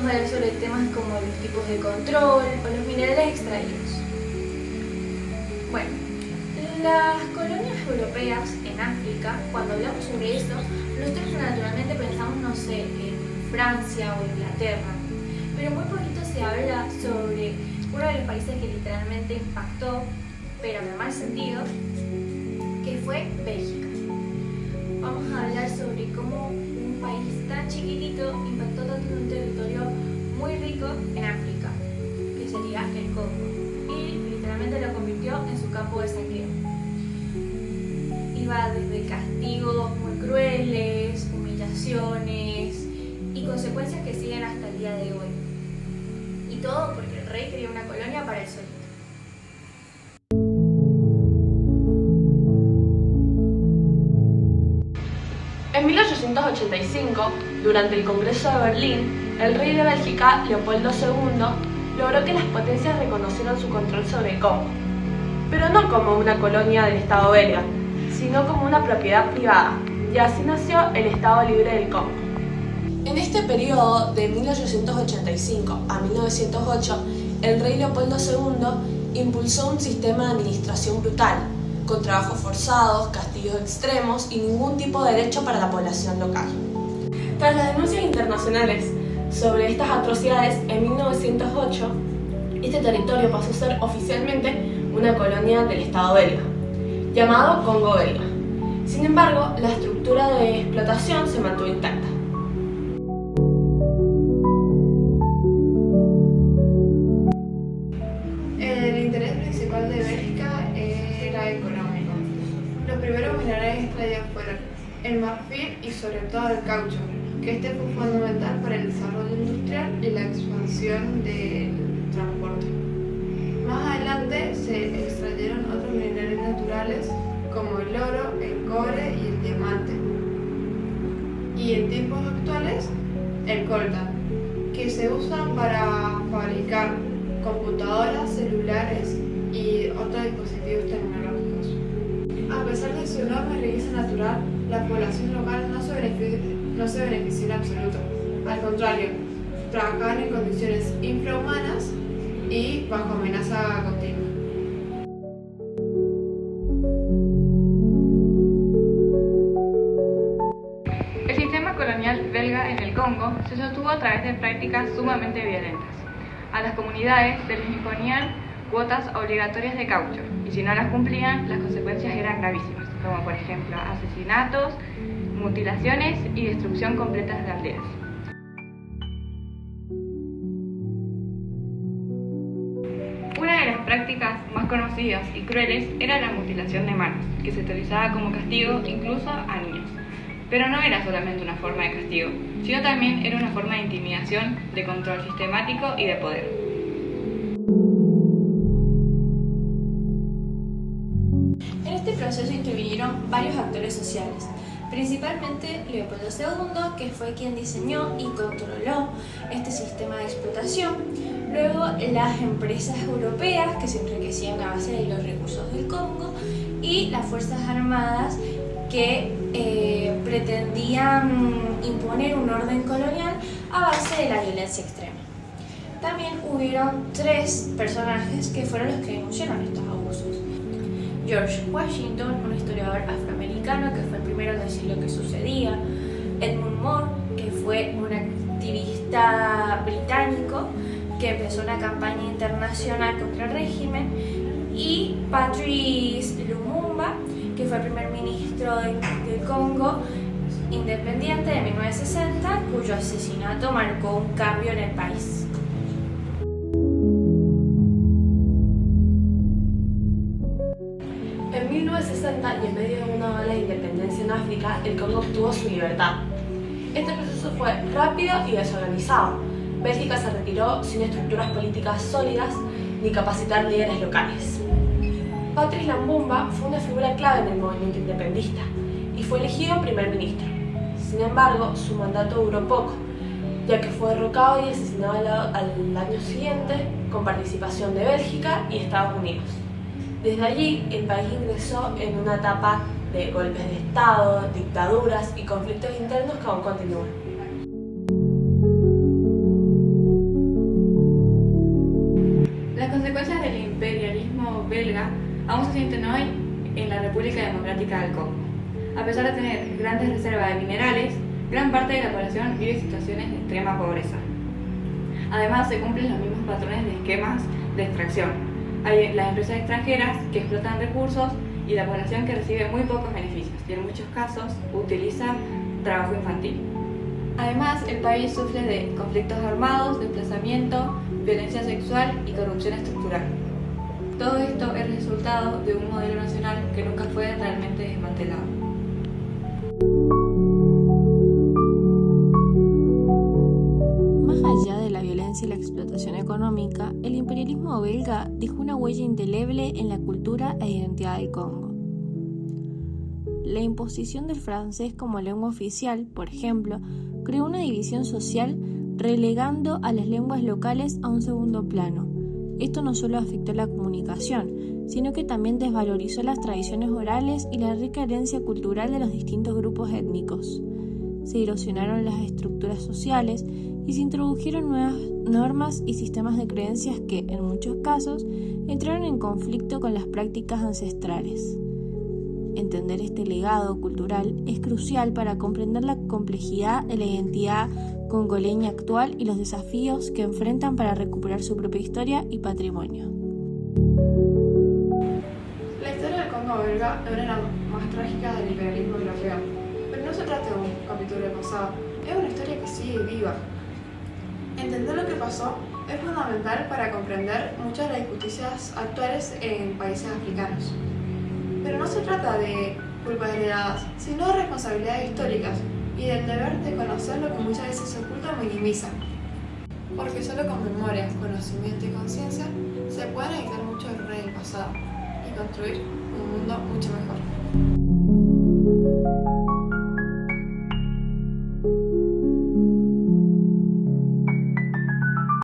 a hablar sobre temas como los tipos de control o los minerales extraídos. Bueno, las colonias europeas en África, cuando hablamos sobre eso, nosotros naturalmente pensamos, no sé, en Francia o Inglaterra, pero muy poquito se habla sobre uno de los países que literalmente impactó, pero en el mal sentido, que fue Bélgica. Vamos a hablar sobre cómo un país tan chiquitito impactó tanto en un territorio muy rico en África, que sería el Congo, y literalmente lo convirtió en su campo de saqueo. Iba desde castigos muy crueles, humillaciones y consecuencias que siguen hasta el día de hoy. Y todo porque el rey quería una colonia para él solito. En 1885, durante el Congreso de Berlín, el rey de Bélgica, Leopoldo II, logró que las potencias reconocieran su control sobre el Congo, pero no como una colonia del Estado belga, sino como una propiedad privada, y así nació el Estado Libre del Congo. En este periodo, de 1885 a 1908, el rey Leopoldo II impulsó un sistema de administración brutal, con trabajos forzados, castigos extremos y ningún tipo de derecho para la población local. Tras las denuncias internacionales sobre estas atrocidades, en 1908, este territorio pasó a ser oficialmente una colonia del Estado belga, llamado Congo belga. Sin embargo, la estructura de explotación se mantuvo intacta. El interés principal de Bélgica era económico. Los primeros minerales extraídos fueron el marfil y sobre todo el caucho, que fue fundamental para el desarrollo industrial y la expansión del transporte. Más adelante se extrayeron otros minerales naturales como el oro, el cobre y el diamante. Y en tiempos actuales, el coltan, que se usa para fabricar computadoras, celulares y otros dispositivos tecnológicos. A pesar de su enorme riqueza natural, la población local no se benefició en absoluto. Al contrario, trabajaban en condiciones infrahumanas y bajo amenaza continua. El sistema colonial belga en el Congo se sostuvo a través de prácticas sumamente violentas. A las comunidades se les imponían cuotas obligatorias de caucho, y si no las cumplían, las consecuencias eran gravísimas, como por ejemplo asesinatos, mutilaciones y destrucción completa de aldeas. Una de las prácticas más conocidas y crueles era la mutilación de manos, que se utilizaba como castigo incluso a niños. Pero no era solamente una forma de castigo, sino también era una forma de intimidación, de control sistemático y de poder. En este proceso intervinieron varios actores sociales, principalmente Leopoldo II, que fue quien diseñó y controló este sistema de explotación. Luego las empresas europeas, que se enriquecían a base de los recursos del Congo, y las fuerzas armadas, que pretendían imponer un orden colonial a base de la violencia extrema. También hubieron tres personajes que fueron los que denunciaron estos abusos. George Washington, un historiador afroamericano que fue el primero en decir lo que sucedía; Edmund Moore, que fue un activista británico que empezó una campaña internacional contra el régimen; y Patrice Lumumba, que fue el primer ministro del Congo independiente de 1960, cuyo asesinato marcó un cambio en el país. En 1960, y en medio de una ola de independencia en África, el Congo obtuvo su libertad. Este proceso fue rápido y desorganizado. Bélgica se retiró sin estructuras políticas sólidas ni capacitar líderes locales. Patrice Lumumba fue una figura clave en el movimiento independentista y fue elegido primer ministro. Sin embargo, su mandato duró poco, ya que fue derrocado y asesinado al año siguiente con participación de Bélgica y Estados Unidos. Desde allí, el país ingresó en una etapa de golpes de Estado, dictaduras y conflictos internos que aún continúan. aún se sienten hoy en la República Democrática del Congo. A pesar de tener grandes reservas de minerales, gran parte de la población vive en situaciones de extrema pobreza. Además, se cumplen los mismos patrones de esquemas de extracción. Hay las empresas extranjeras que explotan recursos y la población que recibe muy pocos beneficios y en muchos casos utiliza trabajo infantil. Además, el país sufre de conflictos armados, desplazamiento, violencia sexual y corrupción estructural. Todo esto es resultado de un modelo nacional que nunca fue realmente desmantelado. Más allá de la violencia y la explotación económica, el imperialismo belga dejó una huella indeleble en la cultura e identidad del Congo. La imposición del francés como lengua oficial, por ejemplo, creó una división social relegando a las lenguas locales a un segundo plano. Esto no solo afectó la comunicación, sino que también desvalorizó las tradiciones orales y la rica herencia cultural de los distintos grupos étnicos. Se erosionaron las estructuras sociales y se introdujeron nuevas normas y sistemas de creencias que, en muchos casos, entraron en conflicto con las prácticas ancestrales. Entender este legado cultural es crucial para comprender la complejidad de la identidad congoleña actual y los desafíos que enfrentan para recuperar su propia historia y patrimonio. La historia del Congo belga es una de las más trágicas del imperialismo europeo, pero no se trata de un capítulo del pasado, es una historia que sigue viva. Entender lo que pasó es fundamental para comprender muchas de las injusticias actuales en países africanos. Pero no se trata de culpas heredadas, sino de responsabilidades históricas y del deber de conocer lo que muchas veces se oculta o minimiza. Porque solo con memoria, conocimiento y conciencia se pueden evitar muchos errores del pasado y construir un mundo mucho mejor.